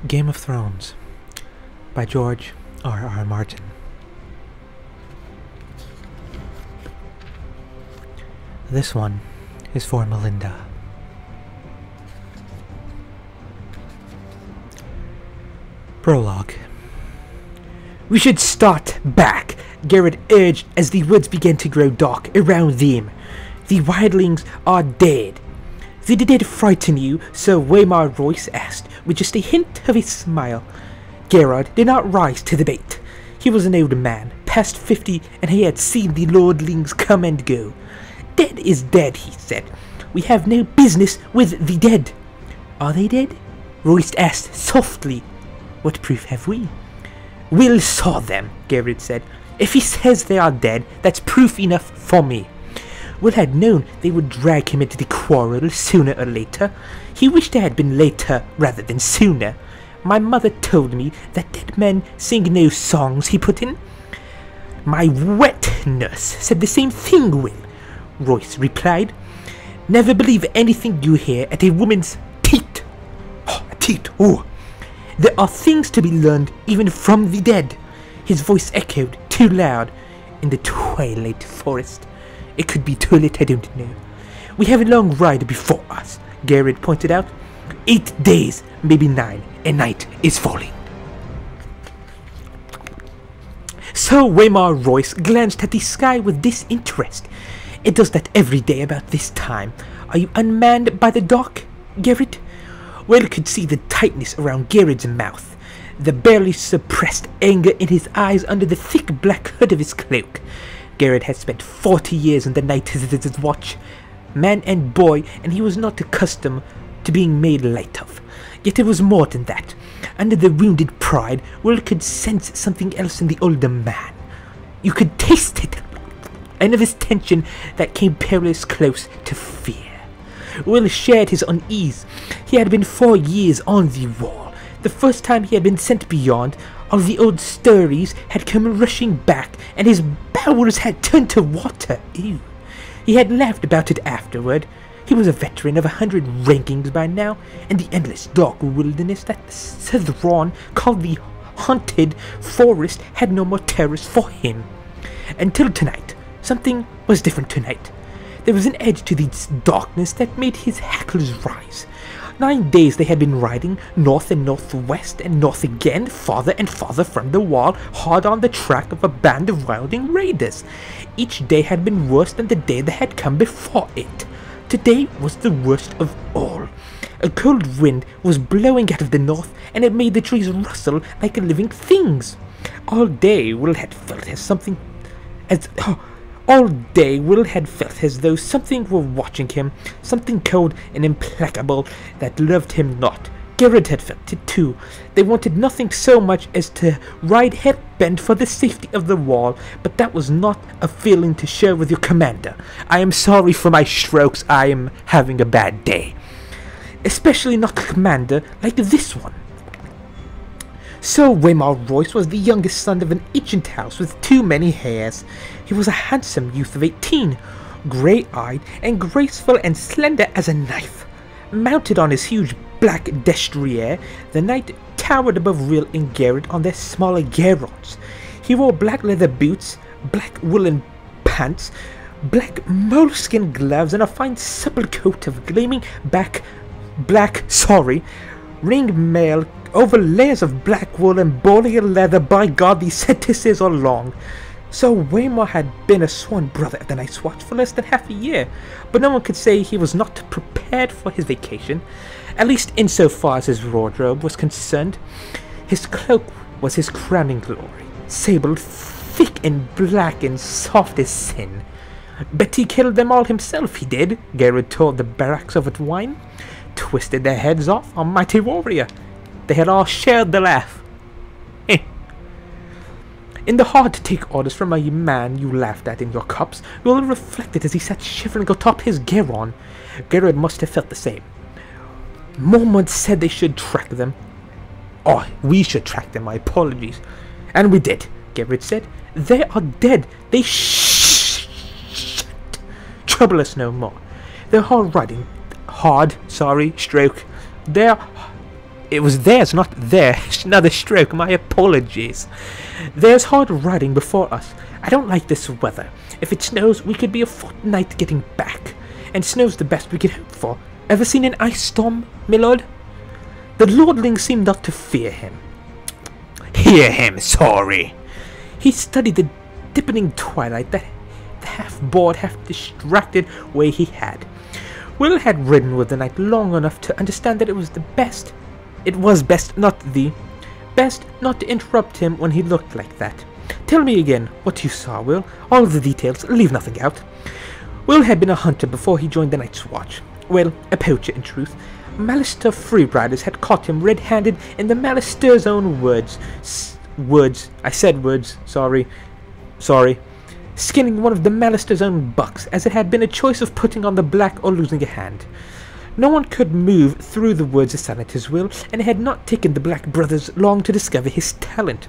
Game of Thrones by George R.R. Martin. This one is for Melinda. Prologue. "We should start back," Garrett urged as the woods began to grow dark around them. "The wildlings are dead." "Did the dead frighten you?" Sir Waymar Royce asked, with just a hint of a smile. Gerard did not rise to the bait. He was an old man, past 50, and he had seen the lordlings come and go. "Dead is dead," he said. "We have no business with the dead." "Are they dead?" Royce asked softly. "What proof have we?" "Will saw them," Garrett said. "If he says they are dead, that's proof enough for me." Will had known they would drag him into the quarrel sooner or later. He wished it had been later rather than sooner. "My mother told me that dead men sing no songs," he put in. "My wet nurse said the same thing, Will," Royce replied. "Never believe anything you hear at a woman's teat. Oh. There are things to be learned even from the dead." His voice echoed too loud in the twilight forest. It could be too late, I don't know. "We have a long ride before us," Garrett pointed out. 8 days, maybe 9, and night is falling. So Waymar Royce glanced at the sky with disinterest. "It does that every day about this time. Are you unmanned by the dark, Garrett?" Will could see the tightness around Garrett's mouth, the barely suppressed anger in his eyes under the thick black hood of his cloak. Garrett had spent 40 years in the Night's Watch, man and boy, and he was not accustomed to being made light of. Yet it was more than that. Under the wounded pride, Will could sense something else in the older man. You could taste it, a nervous tension that came perilously close to fear. Will shared his unease. He had been 4 years on the wall. The first time he had been sent beyond, all the old stories had come rushing back, and his bowels had turned to water. Ew. He had laughed about it afterward. He was a veteran of 100 rankings by now, and the endless dark wilderness that Sir Ron called the Haunted Forest had no more terrors for him. Until tonight. Something was different tonight. There was an edge to this darkness that made his hackles rise. 9 days they had been riding, north and northwest and north again, farther and farther from the wall, hard on the track of a band of wilding raiders. Each day had been worse than the day that had come before it. Today was the worst of all. A cold wind was blowing out of the north, and it made the trees rustle like living things. All day Will had felt as though something were watching him, something cold and implacable that loved him not. Garrett had felt it too. They wanted nothing so much as to ride head-bent for the safety of the wall, but that was not a feeling to share with your commander. "I am sorry for my strokes. I am having a bad day." Especially not a commander like this one. So Waymar Royce was the youngest son of an ancient house with too many heirs. He was a handsome youth of 18, grey-eyed and graceful and slender as a knife. Mounted on his huge black destrier, the knight towered above Will and Garrett on their smaller garrons. He wore black leather boots, black woolen pants, black moleskin gloves, and a fine supple coat of gleaming ring mail over layers of black wool and bolier leather. By God, these sentences are long. So Waymar had been a sworn brother of the Night's Watch for less than half a year, but no one could say he was not prepared for his vacation, at least insofar as his wardrobe was concerned. His cloak was his crowning glory, sable, thick and black and soft as sin. "Bet he killed them all himself, he did," Garrett told the barracks over wine. "Twisted their heads off, a mighty warrior. They had all shared the laugh." In the hard to take orders from a man you laughed at in your cups, Will reflected as he sat shivering atop his garron. Garrett must have felt the same. Mormont said they should track them. "Oh, we should track them, my apologies." "And we did," Garrett said. "They are dead. They trouble us no more. They're hard riding. Stroke. They're It was theirs, not theirs. Another stroke, my apologies. There's hard riding before us. I don't like this weather. If it snows, we could be a fortnight getting back. And snow's the best we could hope for. Ever seen an ice storm, my lord? The lordling seemed not to fear him. Hear him, sorry. He studied the deepening twilight, that half-bored, half-distracted way he had. Will had ridden with the knight long enough to understand that it was best not to interrupt him when he looked like that. Tell me again what you saw, Will. All the details, leave nothing out. Will had been a hunter before he joined the Night's Watch. Well, a poacher in truth. Mallister Freeriders had caught him red-handed in the Mallister's own words. I said words, sorry. Skinning one of the Mallister's own bucks, as it had been a choice of putting on the black or losing a hand. No one could move through the woods as silent as Will, and it had not taken the Black brothers long to discover his talent.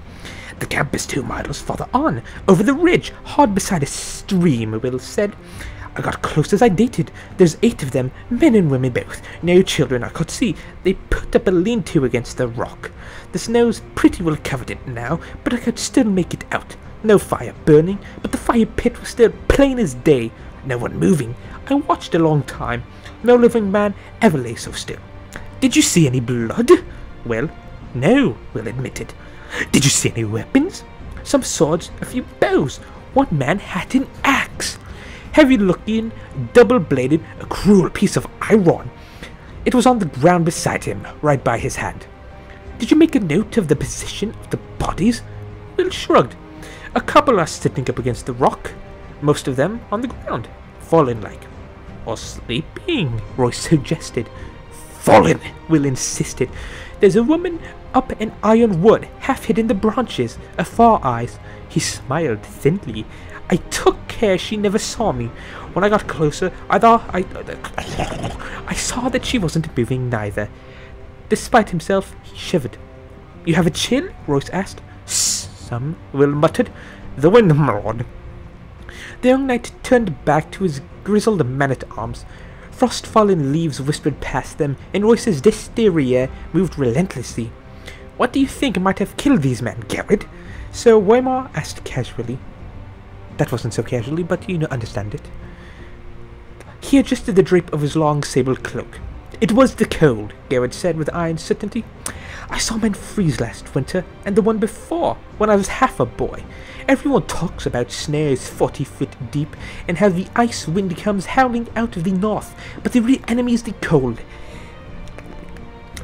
The camp is 2 miles farther on, over the ridge, hard beside a stream, Will said. I got close as I dated. There's 8 of them, men and women both. No children I could see. They put up a lean-to against the rock. The snow's pretty well covered it now, but I could still make it out. No fire burning, but the fire pit was still plain as day. No one moving. I watched a long time. No living man ever lay so still. Did you see any blood? Well, no, Will admitted. Did you see any weapons? Some swords, a few bows. One man had an axe. Heavy-looking, double-bladed, a cruel piece of iron. It was on the ground beside him, right by his hand. Did you make a note of the position of the bodies? Will shrugged. A couple are sitting up against the rock, most of them on the ground, fallen like. Or sleeping, Royce suggested. Fallen, Will insisted. There's a woman up an iron wood, half hid in the branches, a far eyes. He smiled thinly. I took care she never saw me. When I got closer, I saw that she wasn't moving neither. Despite himself, he shivered. You have a chill? Royce asked. Some, Will muttered. The wind, my lord. The young knight turned back to his grizzled man-at-arms. Frost-fallen leaves whispered past them, and Royce's dysteria moved relentlessly. What do you think might have killed these men, Garrett? Sir Waymar asked casually. That wasn't so casually, but you understand it. He adjusted the drape of his long sable cloak. It was the cold, Garrett said with iron certainty. I saw men freeze last winter, and the one before, when I was half a boy. Everyone talks about snares 40 feet deep, and how the ice wind comes howling out of the north, but the real enemy is the cold.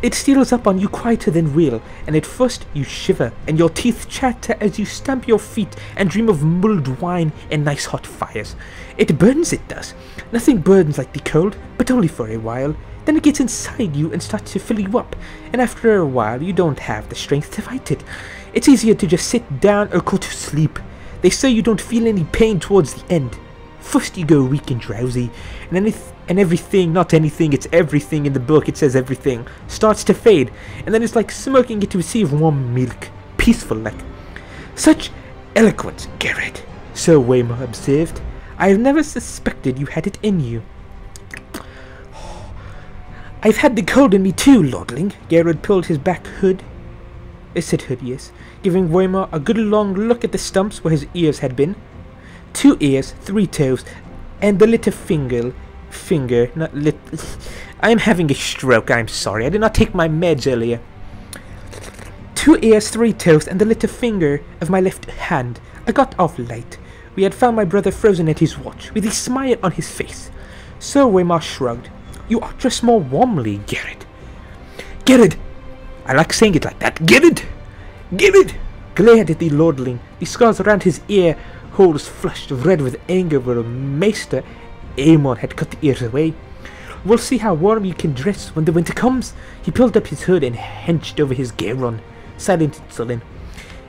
It steals up on you quieter than real, and at first you shiver, and your teeth chatter as you stamp your feet and dream of mulled wine and nice hot fires. It burns, it does. Nothing burns like the cold, but only for a while. Then it gets inside you and starts to fill you up, and after a while you don't have the strength to fight it. It's easier to just sit down or go to sleep. They say you don't feel any pain towards the end. First you go weak and drowsy, and everything, not anything, it's everything in the book, it says everything, starts to fade, and then it's like smoking it to receive warm milk, peaceful like. Such eloquence, Garrett, Sir Waymar observed. I have never suspected you had it in you. I've had the cold in me too, lordling. Garrett pulled his back hood. It said hood, yes, giving Waymar a good long look at the stumps where his ears had been. 2 ears, 3 toes, and the little finger, not lit. I am having a stroke, I'm sorry. I did not take my meds earlier. 2 ears, 3 toes, and the little finger of my left hand. I got off late. We had found my brother frozen at his watch, with a smile on his face. Sir Waymar shrugged. You ought dress more warmly, Garrett. Garrett! I like saying it like that. Garrett! Garrett! Glared at the lordling, the scars around his ear holes flushed red with anger where Maester Aemon had cut the ears away. We'll see how warm you can dress when the winter comes. He pulled up his hood and hunched over his Garon, silent and sullen.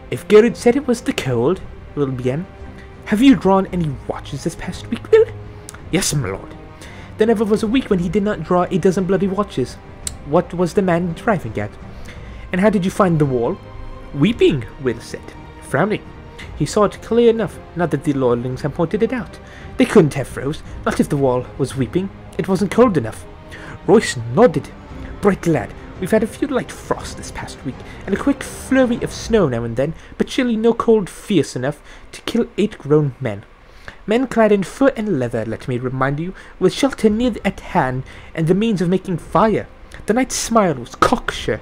If Garrett said it was the cold, Will began. Have you drawn any watches this past week, Will? Yes, my lord. There never was a week when he did not draw a dozen bloody watches. What was the man driving at? And how did you find the wall? Weeping, Will said, frowning. He saw it clear enough, not that the lordlings had pointed it out. They couldn't have froze, not if the wall was weeping. It wasn't cold enough. Royce nodded. Bright lad, We've had a few light frosts this past week, and a quick flurry of snow now and then, but surely no cold fierce enough to kill 8 grown men. Men clad in fur and leather, let me remind you, with shelter near at hand and the means of making fire. The knight's smile was cocksure.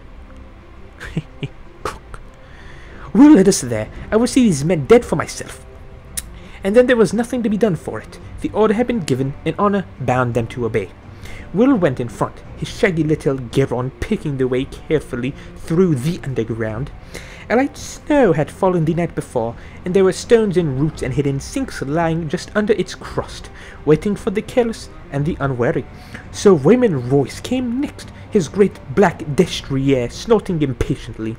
Will led us there. I will see these men dead for myself. And then there was nothing to be done for it. The order had been given, and honour bound them to obey. Will went in front, his shaggy little Geron picking the way carefully through the underground. A light snow had fallen the night before, and there were stones and roots and hidden sinks lying just under its crust, waiting for the careless and the unwary. So Raymond Royce came next, his great black destrier snorting impatiently.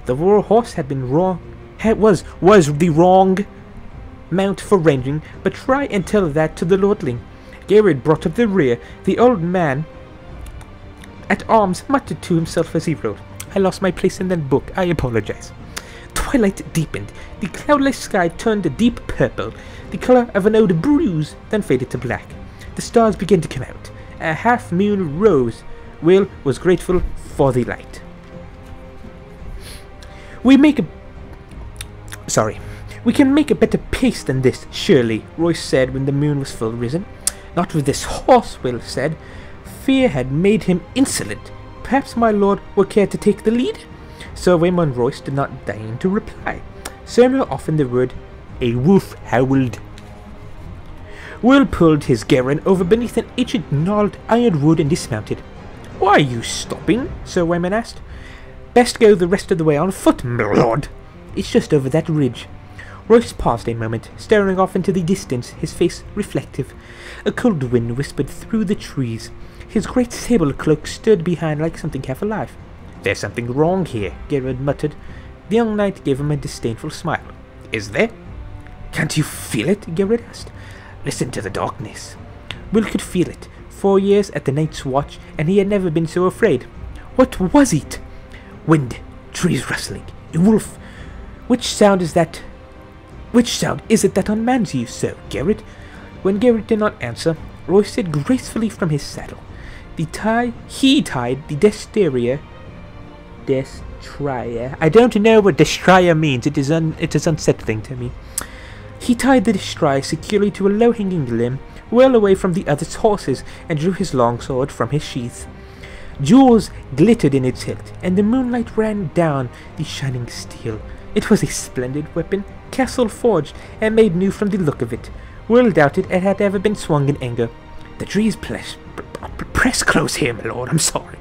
The war horse had been was the wrong mount for ranging, but try and tell that to the lordling. Garrett brought up the rear. The old man at arms muttered to himself as he rode. I lost my place in that book. I apologize. Twilight deepened. The cloudless sky turned a deep purple, the color of an old bruise, then faded to black. The stars began to come out. A half-moon rose. Will was grateful for the light. We can make a better pace than this, surely, Royce said when the moon was full risen. Not with this horse, Will said. Fear had made him insolent. Perhaps my lord would care to take the lead? Sir Raymond Royce did not deign to reply. Somewhere off in the wood, a wolf howled. Will pulled his Geron over beneath an ancient gnarled ironwood and dismounted. Why are you stopping? Sir Raymond asked. Best go the rest of the way on foot, my lord. It's just over that ridge. Royce paused a moment, staring off into the distance, his face reflective. A cold wind whispered through the trees. His great sable cloak stood behind like something half alive. There's something wrong here, Gerard muttered. The young knight gave him a disdainful smile. Is there? Can't you feel it? Gerard asked. Listen to the darkness. Will could feel it. 4 years at the night's watch, and he had never been so afraid. What was it? Wind, trees rustling, a wolf. Which sound is it that unmans you so, Gerard? When Gerard did not answer, Royce said gracefully from his saddle. He tied the destrier. I don't know what destrier means. It is unsettling to me. He tied the destrier securely to a low-hanging limb, well away from the other horses, and drew his longsword from his sheath. Jewels glittered in its hilt, and the moonlight ran down the shining steel. It was a splendid weapon, castle forged, and made new from the look of it. Will doubted it had ever been swung in anger. The trees press close here, my lord, I'm sorry.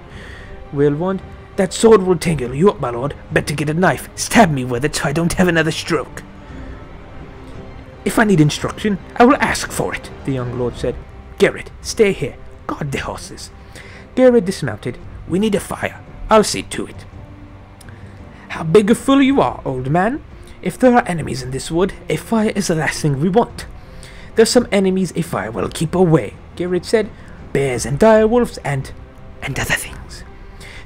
Will warned. That sword will tangle you up, my lord. Better get a knife. Stab me with it so I don't have another stroke. If I need instruction, I will ask for it, the young lord said. Gerard, stay here. Guard the horses. Gerard dismounted. We need a fire. I'll see to it. How big a fool you are, old man. If there are enemies in this wood, a fire is the last thing we want. There's some enemies a fire will keep away, Gerard said. Bears and dire wolves and other things.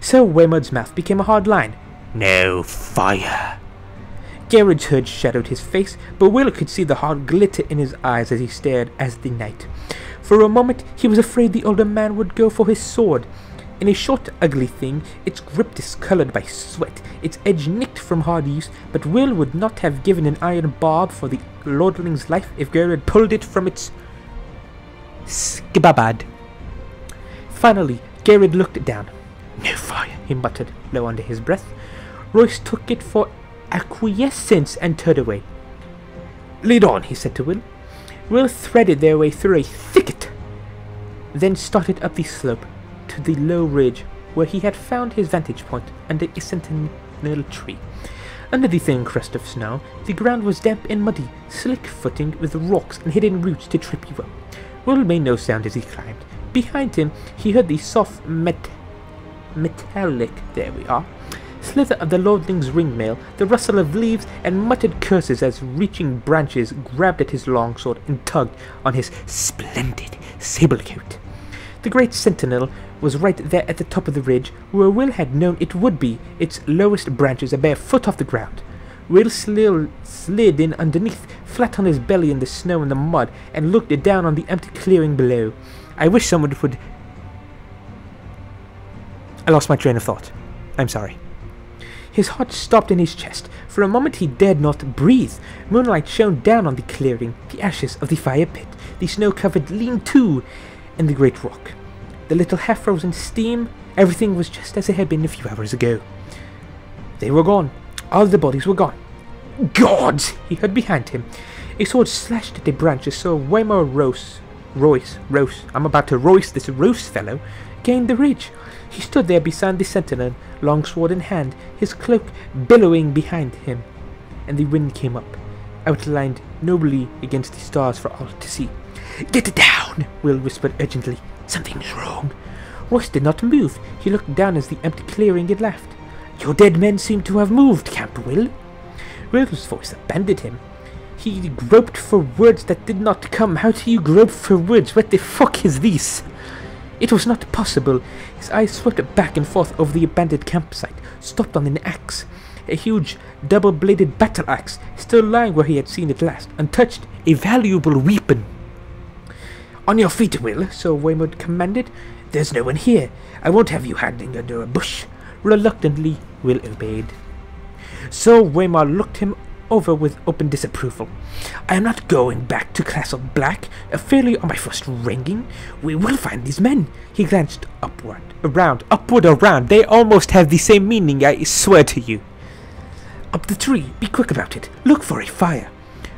So Waymard's mouth became a hard line. No fire. Gerard's hood shadowed his face, but Will could see the hard glitter in his eyes as he stared at the knight. For a moment he was afraid the older man would go for his sword. In a short, ugly thing, its grip discolored by sweat, its edge nicked from hard use, but Will would not have given an iron barb for the lordling's life if Gerard pulled it from its skibabad. Finally, Gerard looked down. No fire, he muttered, low under his breath. Royce took it for acquiescence and turned away. Lead on, he said to Will. Will threaded their way through a thicket, then started up the slope to the low ridge where he had found his vantage point under a sentinel tree. Under the thin crust of snow, the ground was damp and muddy, slick-footing with rocks and hidden roots to trip you up. Will made no sound as he climbed. Behind him, he heard the soft metallic, slither of the lordling's ringmail, the rustle of leaves, and muttered curses as reaching branches grabbed at his longsword and tugged on his splendid sable coat. The great sentinel was right there at the top of the ridge, where Will had known it would be, its lowest branches a bare foot off the ground. Will slid in underneath, flat on his belly in the snow and the mud, and looked down on the empty clearing below. I wish someone would I lost my train of thought. I'm sorry. His heart stopped in his chest. For a moment he dared not breathe. Moonlight shone down on the clearing, the ashes of the fire pit, the snow-covered lean-to, and the great rock. The little half-frozen steam, everything was just as it had been a few hours ago. They were gone. All the bodies were gone. Gods! He heard behind him. A sword slashed at the branches, so Waymar Royce, I'm about to roast this Royce fellow, gained the ridge. He stood there beside the sentinel, long sword in hand, his cloak billowing behind him, and the wind came up, outlined nobly against the stars for all to see. "Get it down!" Will whispered urgently. "Something's wrong." Royce did not move. He looked down as the empty clearing had left. "Your dead men seem to have moved, Camp Will." Will's voice abandoned him. He groped for words that did not come. How do you grope for words? What the fuck is this? It was not possible. His eyes swept back and forth over the abandoned campsite, stopped on an axe. A huge, double-bladed battle axe, still lying where he had seen it last, untouched, a valuable weapon. "On your feet, Will," so Waymar commanded. "There's no one here. I won't have you hiding under a bush." Reluctantly, Will obeyed. So Waymar looked him over with open disapproval. "I am not going back to Castle Black. A failure on my first ringing. We will find these men." He glanced upward, around. They almost have the same meaning, I swear to you. "Up the tree. Be quick about it. Look for a fire."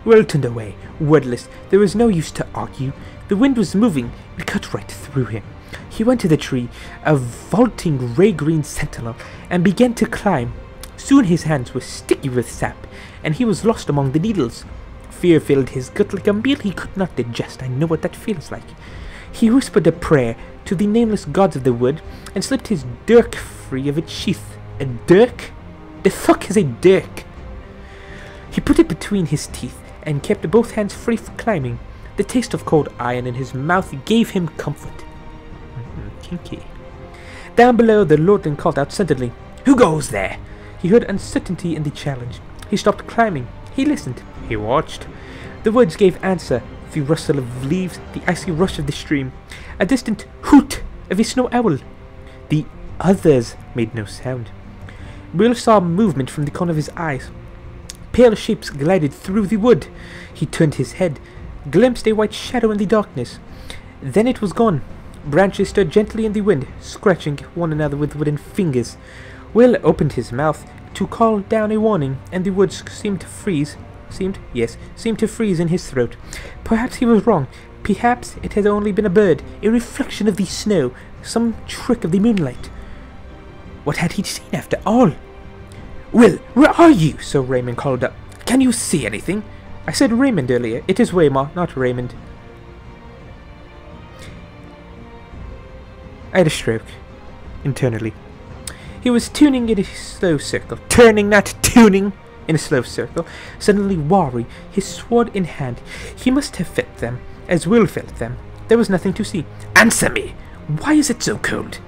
Will turned away, wordless. There was no use to argue. The wind was moving. It cut right through him. He went to the tree, a vaulting gray-green sentinel, and began to climb. Soon his hands were sticky with sap, and he was lost among the needles. Fear filled his gut like a meal he could not digest. I know what that feels like. He whispered a prayer to the nameless gods of the wood, and slipped his dirk free of its sheath. A dirk? The fuck is a dirk? He put it between his teeth, and kept both hands free for climbing. The taste of cold iron in his mouth gave him comfort. Kinky. Down below, the lordling called out suddenly, "Who goes there?" He heard uncertainty in the challenge. He stopped climbing. He listened. He watched. The woods gave answer. The rustle of leaves, the icy rush of the stream. A distant hoot of a snow owl. The others made no sound. Will saw movement from the corner of his eyes. Pale shapes glided through the wood. He turned his head, glimpsed a white shadow in the darkness. Then it was gone. Branches stirred gently in the wind, scratching one another with wooden fingers. Will opened his mouth to call down a warning, and the words seemed to freeze in his throat. Perhaps he was wrong. Perhaps it had only been a bird, a reflection of the snow, some trick of the moonlight. What had he seen after all? "Will, where are you?" So Raymond called up. "Can you see anything?" "I said Raymond earlier. It is Waymar, not Raymond." I had a stroke. Internally. He was turning in a slow circle. Suddenly wary, his sword in hand. He must have felt them, as Will felt them. There was nothing to see. "Answer me! Why is it so cold?"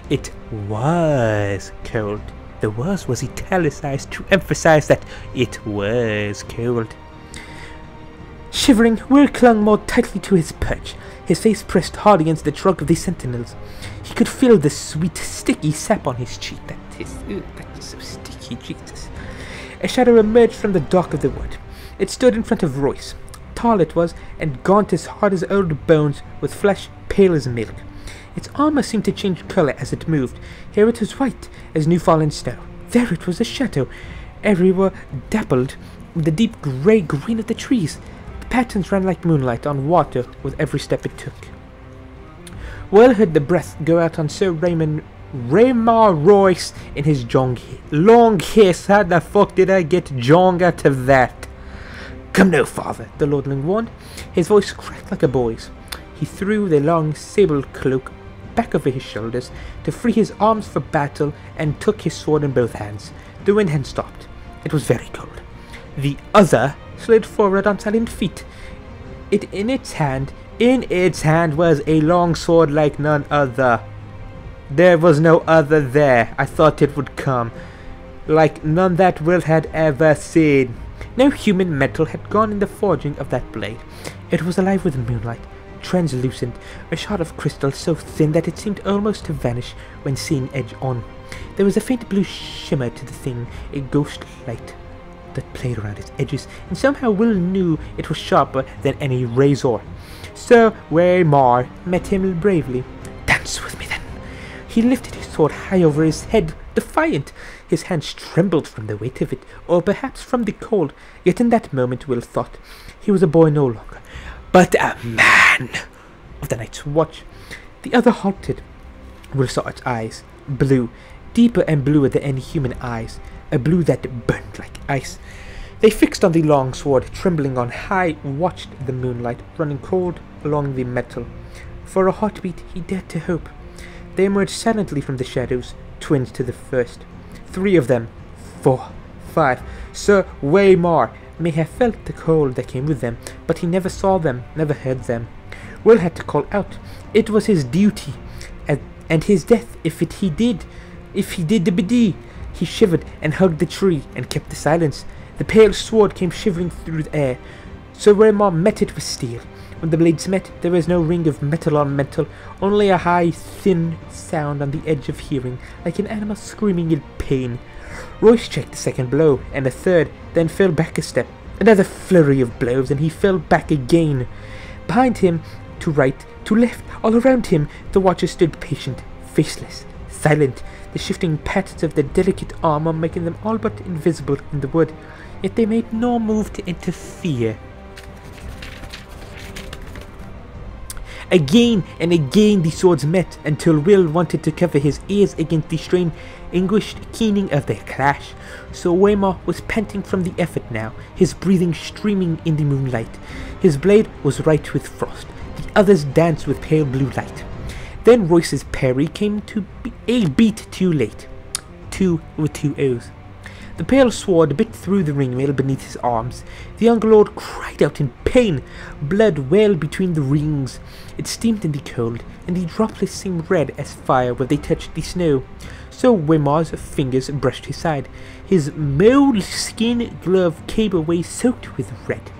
It was cold. The was italicized to emphasize that it was cold. Shivering, Will clung more tightly to his perch, his face pressed hard against the trunk of the sentinels. He could feel the sweet, sticky sap on his cheek. That is so sticky, Jesus. A shadow emerged from the dark of the wood. It stood in front of Royce. Tall it was, and gaunt as hard as old bones, with flesh pale as milk. Its armor seemed to change color as it moved. Here it was white as new-fallen snow. There it was a shadow, everywhere dappled with the deep grey-green of the trees. The patterns ran like moonlight on water with every step it took. Will heard the breath go out on Sir Waymar Royce in his long hiss. How the fuck did I get jong out of that? "Come no farther," the lordling warned. His voice cracked like a boy's. He threw the long sable cloak back over his shoulders to free his arms for battle and took his sword in both hands. The wind had stopped. It was very cold. The other slid forward on silent feet. In its hand was a long sword like none other. There was no other there. I thought it would come. Like none that Will had ever seen. No human metal had gone in the forging of that blade. It was alive with moonlight, translucent, a shard of crystal so thin that it seemed almost to vanish when seen edge on. There was a faint blue shimmer to the thing, a ghost light that played around its edges, and somehow Will knew it was sharper than any razor. Sir Waymar met him bravely. "Dance with me, then." He lifted his sword high over his head, defiant. His hands trembled from the weight of it, or perhaps from the cold, yet in that moment Will thought he was a boy no longer, but a man of the Night's Watch. The other halted. Will saw its eyes, blue, deeper and bluer than any human eyes, a blue that burned like ice. They fixed on the long sword, trembling on high, watched the moonlight running cold along the metal. For a heartbeat he dared to hope. They emerged silently from the shadows, twins to the first. 3 of them, 4, 5. Sir Waymar may have felt the cold that came with them, but he never saw them, never heard them. Will had to call out. It was his duty, and his death if he did the biddy. He shivered and hugged the tree and kept the silence. The pale sword came shivering through the air. Sir Waymar met it with steel. When the blades met, there was no ring of metal on metal, only a high, thin sound on the edge of hearing, like an animal screaming in pain. Royce checked the second blow, and a third, then fell back a step. Another flurry of blows, and he fell back again. Behind him, to right, to left, all around him, the watchers stood patient, faceless, silent, the shifting patterns of their delicate armor making them all but invisible in the wood, yet they made no move to interfere. Again and again the swords met, until Will wanted to cover his ears against the strained, anguished keening of their clash. So Waymar was panting from the effort now, his breathing streaming in the moonlight. His blade was right with frost, the others danced with pale blue light. Then Royce's parry came to be a beat too late. 2 with 2 O's. The pale sword bit through the ringmail beneath his arms. The young lord cried out in pain. Blood wailed between the rings. It steamed in the cold, and the droplets seemed red as fire where they touched the snow. So Waymar's fingers brushed his side. His moleskin glove came away soaked with red.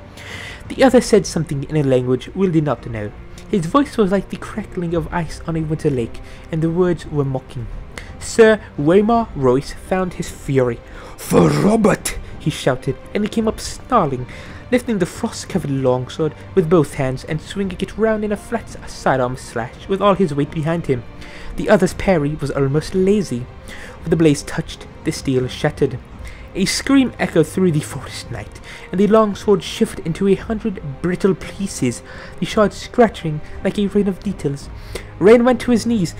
The other said something in a language Will did not know. His voice was like the crackling of ice on a winter lake, and the words were mocking. Sir Waymar Royce found his fury. "For Robert!" he shouted, and he came up snarling, lifting the frost-covered longsword with both hands and swinging it round in a flat sidearm slash with all his weight behind him. The other's parry was almost lazy. When the blaze touched, the steel shattered. A scream echoed through the forest night, and the longsword shivered into 100 brittle pieces, the shards scratching like a rain of needles. Rain went to his knees,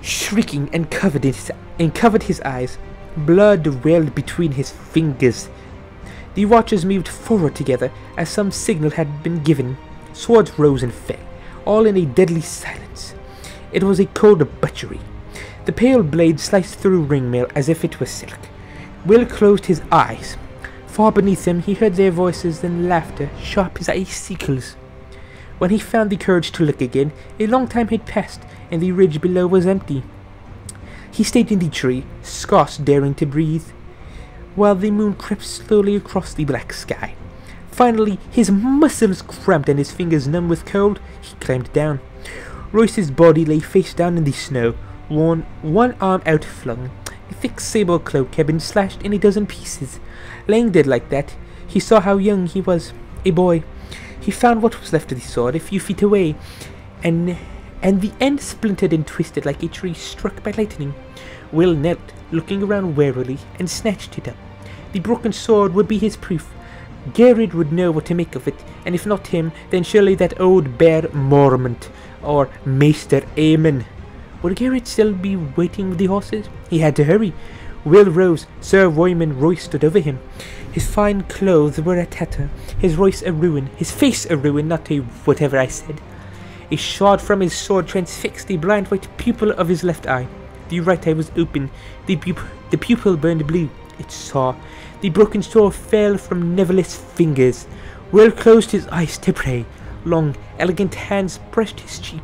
shrieking, and covered his eyes. Blood wailed between his fingers. The watchers moved forward together as some signal had been given. Swords rose and fell, all in a deadly silence. It was a cold butchery. The pale blade sliced through ringmail as if it was silk. Will closed his eyes. Far beneath him he heard their voices and laughter, sharp as icicles. When he found the courage to look again, a long time had passed, and the ridge below was empty. He stayed in the tree, scarce daring to breathe, while the moon crept slowly across the black sky. Finally, his muscles cramped and his fingers numb with cold, he climbed down. Royce's body lay face down in the snow, one arm outflung. A thick sable cloak had been slashed in a dozen pieces. Laying dead like that, he saw how young he was, a boy. He found what was left of the sword a few feet away, and the end splintered and twisted like a tree struck by lightning. Will knelt, looking around warily, and snatched it up. The broken sword would be his proof. Gerard would know what to make of it, and if not him, then surely that old bear Mormont, or Maester Aemon. Would Gerard still be waiting with the horses? He had to hurry. Will rose. Sir Waymar Royce stood over him. His fine clothes were a tatter, his voice a ruin, his face a ruin, not a whatever I said. A shard from his sword transfixed the blind white pupil of his left eye. The right eye was open. The pupil burned blue. It saw. The broken sword fell from Neville's fingers. Will closed his eyes to pray. Long, elegant hands brushed his cheek,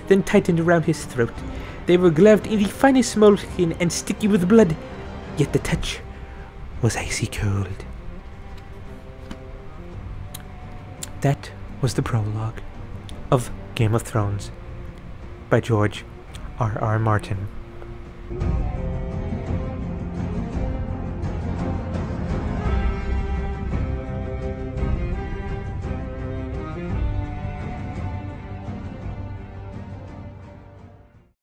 then tightened around his throat. They were gloved in the finest moleskin and sticky with blood, yet the touch was icy cold. That was the prologue of Game of Thrones by George R. R. Martin.